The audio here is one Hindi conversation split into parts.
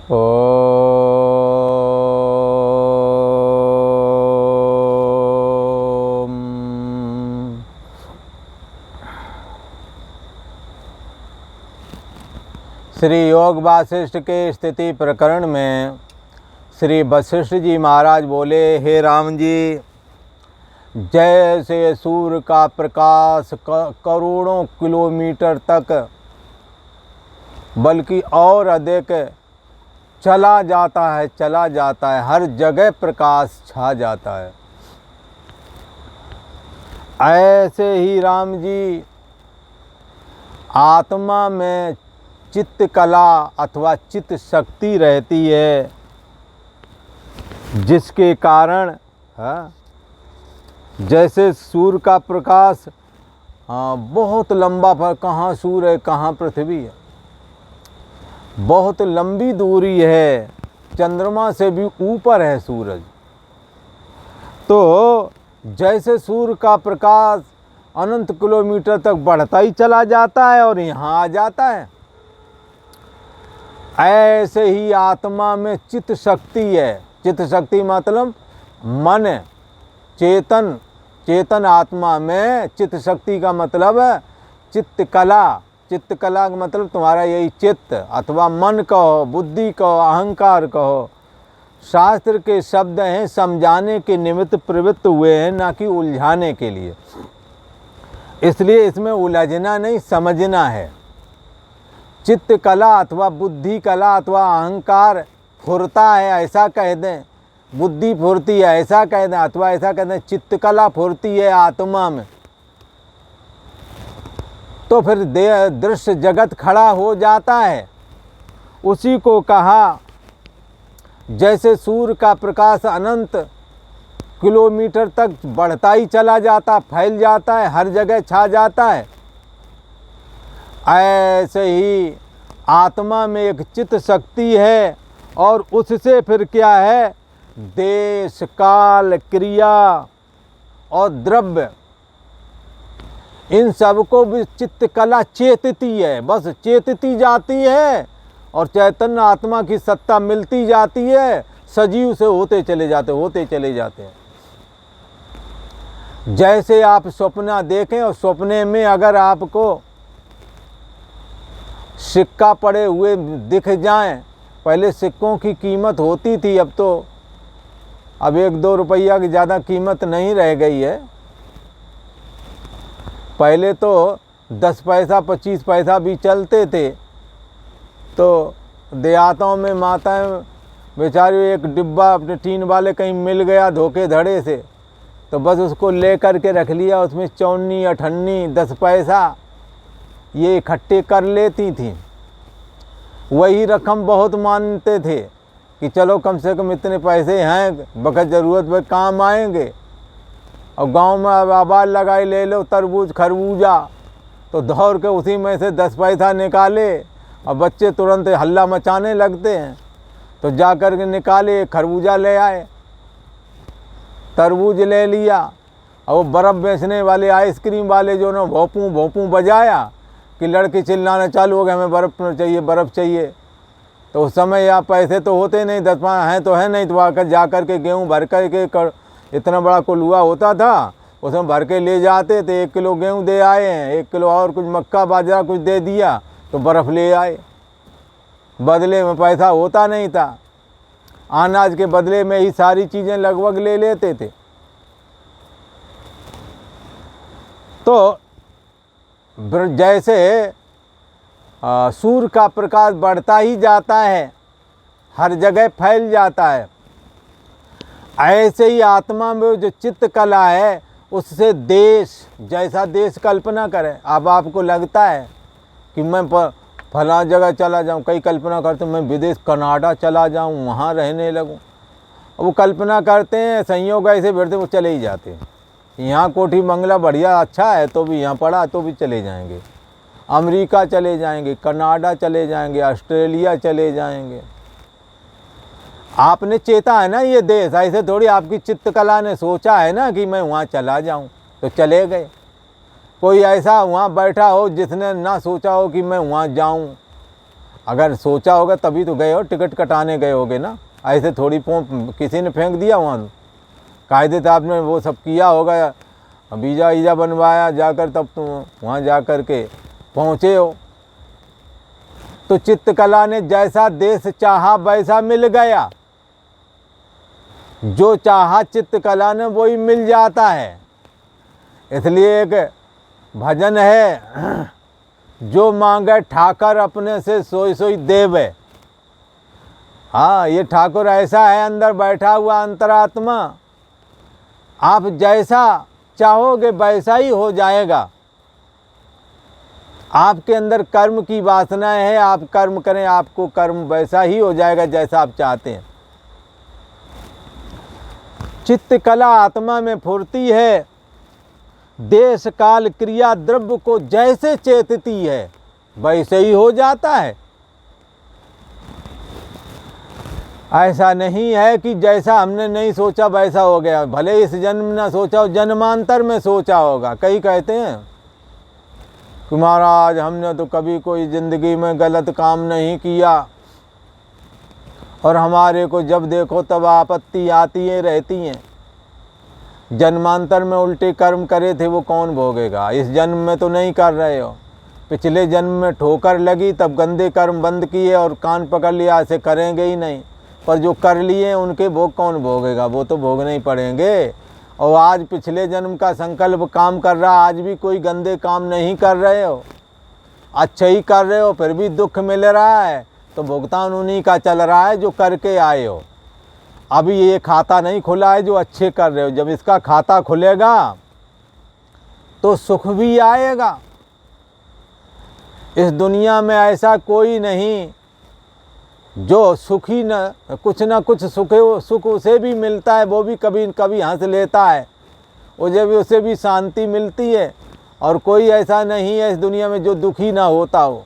ओम। श्री योग वासिष्ठ के स्थिति प्रकरण में श्री वशिष्ठ जी महाराज बोले, हे राम जी, जैसे सूर्य का प्रकाश करोड़ों किलोमीटर तक बल्कि और अधिक चला जाता है, हर जगह प्रकाश छा जाता है, ऐसे ही राम जी आत्मा में चित्त कला अथवा चित्त शक्ति रहती है, जिसके कारण जैसे सूर्य का प्रकाश बहुत लंबा, पर कहाँ सूर्य है कहाँ पृथ्वी है, बहुत लंबी दूरी है, चंद्रमा से भी ऊपर है सूरज। तो जैसे सूर्य का प्रकाश अनंत किलोमीटर तक बढ़ता ही चला जाता है और यहाँ आ जाता है, ऐसे ही आत्मा में चित्त शक्ति है। चित्त शक्ति मतलब मन, चेतन आत्मा में चित्त शक्ति का मतलब चित्त कला। चित्त कला का मतलब तुम्हारा यही चित्त अथवा मन कहो, बुद्धि कहो, अहंकार कहो। शास्त्र के शब्द हैं समझाने के निमित्त प्रवृत्त हुए हैं, ना कि उलझाने के लिए। इसलिए इसमें उलझना नहीं, समझना है। चित्त कला अथवा बुद्धि कला अथवा अहंकार फुरता है ऐसा कह दें, बुद्धि फुरती है ऐसा कह दें, अथवा ऐसा कह दें चित्त कला फुरती है आत्मा में, तो फिर दृश्य जगत खड़ा हो जाता है। उसी को कहा जैसे सूर्य का प्रकाश अनंत किलोमीटर तक बढ़ता ही चला जाता, फैल जाता है, हर जगह छा जाता है, ऐसे ही आत्मा में एक चित्त शक्ति है। और उससे फिर क्या है, देश काल क्रिया और द्रव्य, इन सबको भी चित्त कला चेतती है, बस चेतती जाती है और चैतन्य आत्मा की सत्ता मिलती जाती है, सजीव से होते चले जाते हैं। जैसे आप स्वप्न देखें और स्वप्ने में अगर आपको सिक्का पड़े हुए दिख जाएं, पहले सिक्कों की कीमत होती थी, अब तो अब 1-2 रुपया की ज़्यादा कीमत नहीं रह गई है। पहले तो 10 पैसा 25 पैसा भी चलते थे। तो देहातों में माताएं बेचारी एक डिब्बा अपने टीन वाले कहीं मिल गया धोखे धड़े से, तो बस उसको ले कर के रख लिया, उसमें 54 58 10 पैसा ये इकट्ठे कर लेती थी। वही रकम बहुत मानते थे कि चलो कम से कम इतने पैसे हैं, बखत ज़रूरत में काम आएंगे। और गांव में अब आवाज़ लगाई, ले लो तरबूज खरबूजा, तो दौड़ के उसी में से 10 पैसा निकाले और बच्चे तुरंत हल्ला मचाने लगते हैं। तो जा कर के निकाले, खरबूजा ले आए, तरबूज ले लिया, और वो बर्फ़ बेचने वाले आइसक्रीम वाले जो ना भोंपू भोंपू बजाया कि लड़के चिल्लाना चालू हो गए, हमें बर्फ़ चाहिए। तो उस समय यहाँ पैसे तो होते नहीं, 10-5 हैं तो है नहीं, तो आकर जा कर के गेहूँ भर कर के इतना बड़ा कोल्हुआ होता था, उसमें भर के ले जाते थे। 1 किलो गेहूँ दे आए हैं, 1 किलो और कुछ मक्का बाजरा कुछ दे दिया, तो बर्फ़ ले आए। बदले में पैसा होता नहीं था, अनाज के बदले में ही सारी चीज़ें लगभग ले लेते थे। तो जैसे सूर्य का प्रकाश बढ़ता ही जाता है, हर जगह फैल जाता है, ऐसे ही आत्मा में जो चित्त कला है उससे देश, जैसा देश कल्पना करें। अब आपको लगता है कि मैं फला जगह चला जाऊं, कई कल्पना करते मैं विदेश कनाडा चला जाऊं, वहाँ रहने लगूं। वो कल्पना करते हैं, संयोग ऐसे बैठते वो चले ही जाते हैं। यहाँ कोठी बंगला बढ़िया अच्छा है तो भी यहाँ पड़ा तो भी चले जाएंगे, अमेरिका चले जाएंगे, कनाडा चले जाएंगे, ऑस्ट्रेलिया चले जाएंगे। आपने चेता है ना ये देश, ऐसे थोड़ी आपकी चित्तकला ने सोचा है ना कि मैं वहाँ चला जाऊँ तो चले गए। कोई ऐसा वहाँ बैठा हो जिसने ना सोचा हो कि मैं वहाँ जाऊँ, अगर सोचा होगा तभी तो गए हो, टिकट कटाने गए होगे ना, ऐसे थोड़ी किसी ने फेंक दिया वहाँ। कायदे से आपने वो सब किया होगा, वीज़ा वीज़ा बनवाया जाकर, तब तुम वहाँ जा कर के पहुँचे हो। तो चित्रकला ने जैसा देश चाहा वैसा मिल गया, जो चाहा चित्रकला ने वही मिल जाता है। इसलिए एक भजन है, जो मांगे ठाकर अपने से सोई सोई देवे। हाँ, ये ठाकुर ऐसा है अंदर बैठा हुआ अंतरात्मा, आप जैसा चाहोगे वैसा ही हो जाएगा। आपके अंदर कर्म की वासनाएं है, आप कर्म करें, आपको कर्म वैसा ही हो जाएगा जैसा आप चाहते हैं। चित्तकला आत्मा में फुर्ती है, देश काल क्रिया द्रव्य को जैसे चेतती है वैसे ही हो जाता है। ऐसा नहीं है कि जैसा हमने नहीं सोचा वैसा हो गया। भले इस जन्म में ना सोचा हो, जन्मांतर में सोचा होगा। कई कहते हैं कि महाराज हमने तो कभी कोई ज़िंदगी में गलत काम नहीं किया, और हमारे को जब देखो तब आपत्ति आती है रहती हैं। जन्मांतर में उल्टे कर्म करे थे वो कौन भोगेगा? इस जन्म में तो नहीं कर रहे हो। पिछले जन्म में ठोकर लगी तब गंदे कर्म बंद किए और कान पकड़ लिया, ऐसे करेंगे ही नहीं। पर जो कर लिए उनके भोग कौन भोगेगा? वो तो भोगने ही पड़ेंगे। और आज पिछले जन्म का संकल्प काम कर रहा, आज भी कोई गंदे काम नहीं कर रहे हो, अच्छे ही कर रहे हो, फिर भी दुख मिल रहा है, तो भुगतान उन्हीं का चल रहा है जो करके आए हो। अभी ये खाता नहीं खुला है जो अच्छे कर रहे हो। जब इसका खाता खुलेगा तो सुख भी आएगा। इस दुनिया में ऐसा कोई नहीं जो सुखी न कुछ सुख उसे भी मिलता है, वो भी कभी कभी हंस लेता है, उसे भी शांति मिलती है। और कोई ऐसा नहीं है इस दुनिया में जो दुखी ना होता हो।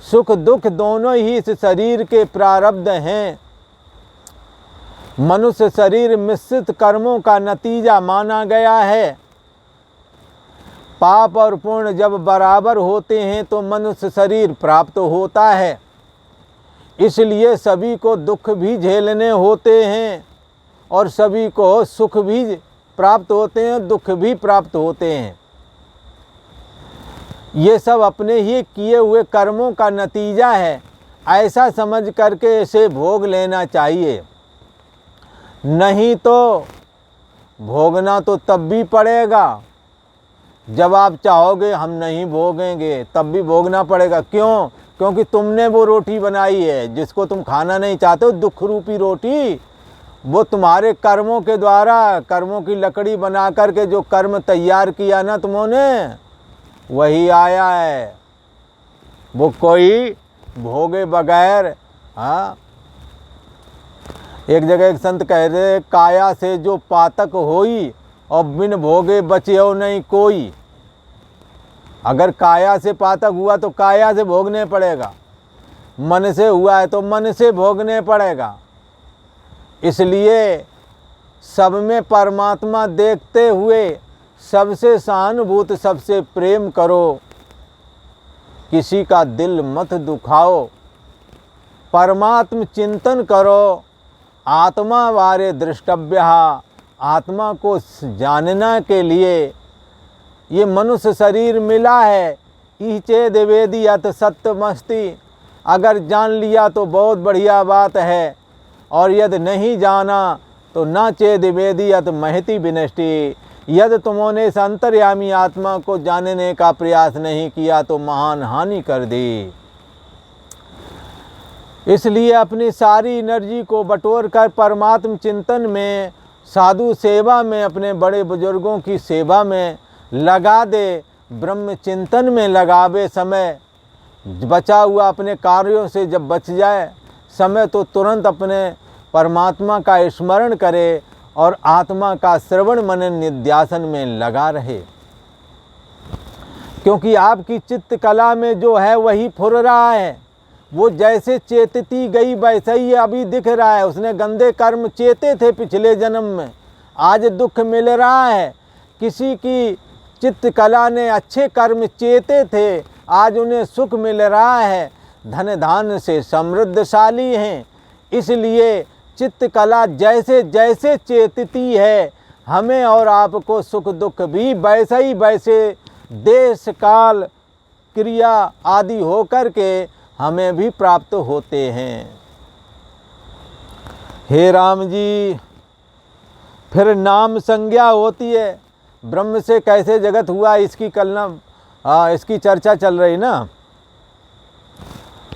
सुख दुख दोनों ही इस शरीर के प्रारब्ध हैं। मनुष्य शरीर मिश्रित कर्मों का नतीजा माना गया है। पाप और पुण्य जब बराबर होते हैं तो मनुष्य शरीर प्राप्त होता है। इसलिए सभी को दुख भी झेलने होते हैं और सभी को सुख भी प्राप्त होते हैं, दुख भी प्राप्त होते हैं। ये सब अपने ही किए हुए कर्मों का नतीजा है, ऐसा समझ करके इसे भोग लेना चाहिए। नहीं तो भोगना तो तब भी पड़ेगा जब आप चाहोगे हम नहीं भोगेंगे, तब भी भोगना पड़ेगा। क्यों? क्योंकि तुमने वो रोटी बनाई है जिसको तुम खाना नहीं चाहते हो, दुख रूपी रोटी। वो तुम्हारे कर्मों के द्वारा, कर्मों की लकड़ी बना करके जो कर्म तैयार किया ना तुमने, वही आया है। वो कोई भोगे बगैर। हाँ, एक जगह एक संत कह रहे, काया से जो पातक होई और बिन भोगे बचे नहीं कोई। अगर काया से पातक हुआ तो काया से भोगने पड़ेगा, मन से हुआ है तो मन से भोगने पड़ेगा। इसलिए सब में परमात्मा देखते हुए सबसे सहानुभूत, सबसे प्रेम करो, किसी का दिल मत दुखाओ, परमात्म चिंतन करो। आत्मा वारे दृष्टव्य, आत्मा को जानना के लिए ये मनुष्य शरीर मिला है। ईचे देवेदी अत सत्यमस्ति, अगर जान लिया तो बहुत बढ़िया बात है, और यदि नहीं जाना तो न चेद वेदी अत महति विनष्टि। यदि तुमने इस अंतर्यामी आत्मा को जानने का प्रयास नहीं किया तो महान हानि कर दी। इसलिए अपनी सारी एनर्जी को बटोर कर परमात्म चिंतन में, साधु सेवा में, अपने बड़े बुजुर्गों की सेवा में लगा दे। ब्रह्म चिंतन में लगावे समय, बचा हुआ अपने कार्यों से जब बच जाए समय तो तुरंत अपने परमात्मा का स्मरण करे और आत्मा का श्रवण मनन निध्यासन में लगा रहे। क्योंकि आपकी चित्त कला में जो है वही फुर रहा है। वो जैसे चेतती गई वैसे ही अभी दिख रहा है। उसने गंदे कर्म चेते थे पिछले जन्म में, आज दुख मिल रहा है। किसी की चित्त कला ने अच्छे कर्म चेते थे, आज उन्हें सुख मिल रहा है। धन धान्य से समृद्धशाली हैं। इसलिए चित्त कला जैसे जैसे चेतती है, हमें और आपको सुख दुख भी वैसे ही वैसे देश काल क्रिया आदि होकर के हमें भी प्राप्त होते हैं। हे राम जी, फिर नाम संज्ञा होती है। ब्रह्म से कैसे जगत हुआ, इसकी कलना इसकी चर्चा चल रही ना।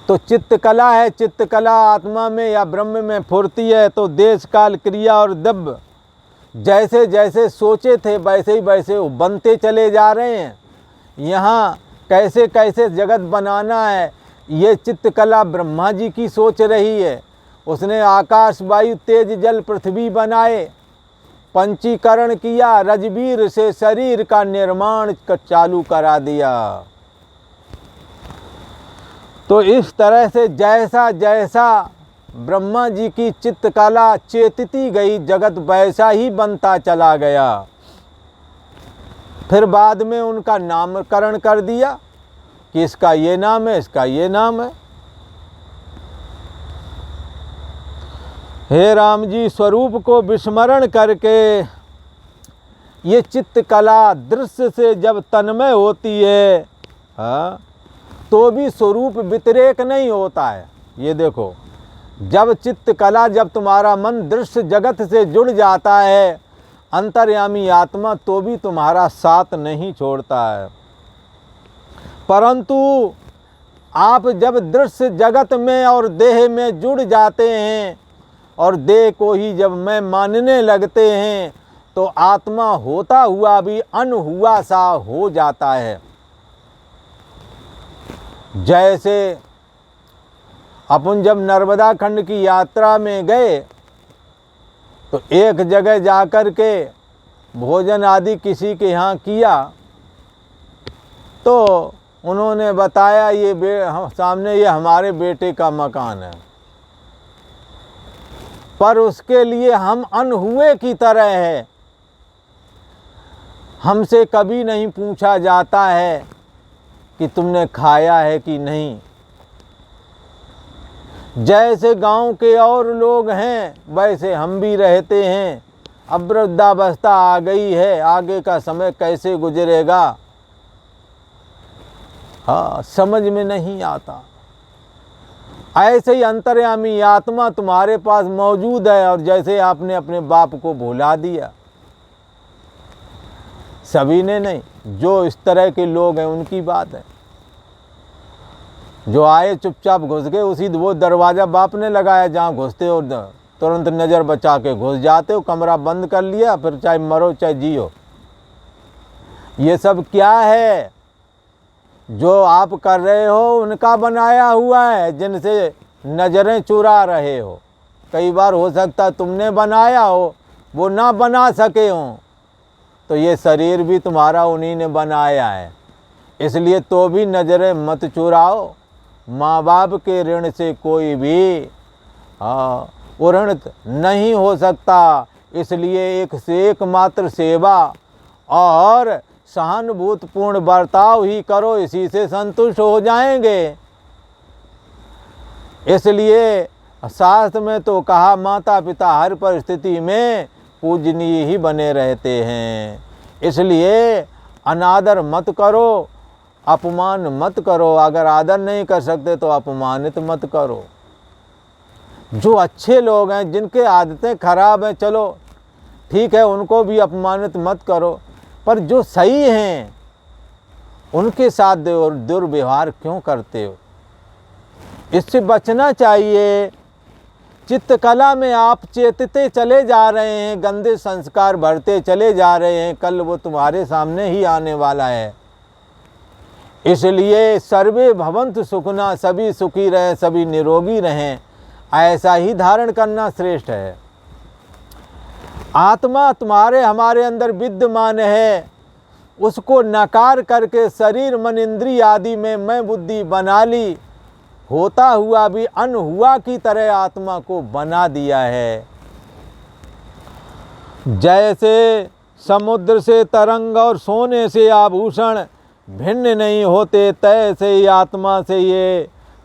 तो चित्त कला है, चित्त कला आत्मा में या ब्रह्म में फुर्ती है, तो देश काल क्रिया और दब्ब जैसे जैसे सोचे थे वैसे ही वैसे वो बनते चले जा रहे हैं। यहाँ कैसे कैसे जगत बनाना है, ये चित्त कला ब्रह्मा जी की सोच रही है। उसने आकाश वायु तेज जल पृथ्वी बनाए, पंचीकरण किया, रजबीर से शरीर का निर्माण चालू करा दिया। तो इस तरह से जैसा जैसा ब्रह्मा जी की चित्त कला चेतती गई, जगत वैसा ही बनता चला गया। फिर बाद में उनका नामकरण कर दिया कि इसका ये नाम है, इसका ये नाम है। हे राम जी, स्वरूप को विस्मरण करके ये चित्त कला दृश्य से जब तन्मय होती है, तो भी स्वरूप व्यतिरेक नहीं होता है। ये देखो, जब चित्त कला, जब तुम्हारा मन दृश्य जगत से जुड़ जाता है, अंतर्यामी आत्मा तो भी तुम्हारा साथ नहीं छोड़ता है। परंतु आप जब दृश्य जगत में और देह में जुड़ जाते हैं और देह को ही जब मैं मानने लगते हैं, तो आत्मा होता हुआ भी अनहुआ सा हो जाता है। जैसे अपन जब नर्मदा खंड की यात्रा में गए, तो एक जगह जाकर के भोजन आदि किसी के यहाँ किया, तो उन्होंने बताया ये सामने ये हमारे बेटे का मकान है। पर उसके लिए हम अनहुए की तरह है, हमसे कभी नहीं पूछा जाता है कि तुमने खाया है कि नहीं। जैसे गांव के और लोग हैं वैसे हम भी रहते हैं। अब वृद्धावस्था आ गई है, आगे का समय कैसे गुजरेगा, समझ में नहीं आता। ऐसे ही अंतर्यामी आत्मा तुम्हारे पास मौजूद है, और जैसे आपने अपने बाप को भुला दिया, सभी ने नहीं, जो इस तरह के लोग हैं उनकी बात है। जो आए चुपचाप घुस गए, उसी वो दरवाज़ा बाप ने लगाया जहाँ घुसते हो तुरंत नज़र बचा के घुस जाते हो, कमरा बंद कर लिया, फिर चाहे मरो चाहे जियो। ये सब क्या है जो आप कर रहे हो, उनका बनाया हुआ है, जिनसे नज़रें चुरा रहे हो। कई बार हो सकता है तुमने बनाया हो, वो ना बना सके हों, तो ये शरीर भी तुम्हारा उन्हीं ने बनाया है। इसलिए तो भी नज़रें मत चुराओ। माँ बाप के ऋण से कोई भी उऋणित नहीं हो सकता। इसलिए एक से एक मात्र सेवा और सहानुभूतिपूर्ण बर्ताव ही करो, इसी से संतुष्ट हो जाएंगे। इसलिए शास्त्र में तो कहा, माता पिता हर परिस्थिति में पूजनीय ही बने रहते हैं। इसलिए अनादर मत करो, अपमान मत करो। अगर आदर नहीं कर सकते तो अपमानित मत करो। जो अच्छे लोग हैं, जिनके आदतें खराब हैं, चलो ठीक है, उनको भी अपमानित मत करो, पर जो सही हैं उनके साथ दुर्व्यवहार क्यों करते हो? इससे बचना चाहिए। चित्त कला में आप चेतते चले जा रहे हैं, गंदे संस्कार भरते चले जा रहे हैं, कल वो तुम्हारे सामने ही आने वाला है। इसलिए सर्वे भवन्तु सुखिनः, सभी सुखी रहें, सभी निरोगी रहें, ऐसा ही धारण करना श्रेष्ठ है। आत्मा तुम्हारे हमारे अंदर विद्यमान है, उसको नकार करके शरीर मन इंद्रिय आदि में मैं बुद्धि बना ली, होता हुआ भी अनहुआ की तरह आत्मा को बना दिया है। जैसे समुद्र से तरंग और सोने से आभूषण भिन्न नहीं होते, तैसे ही आत्मा से ये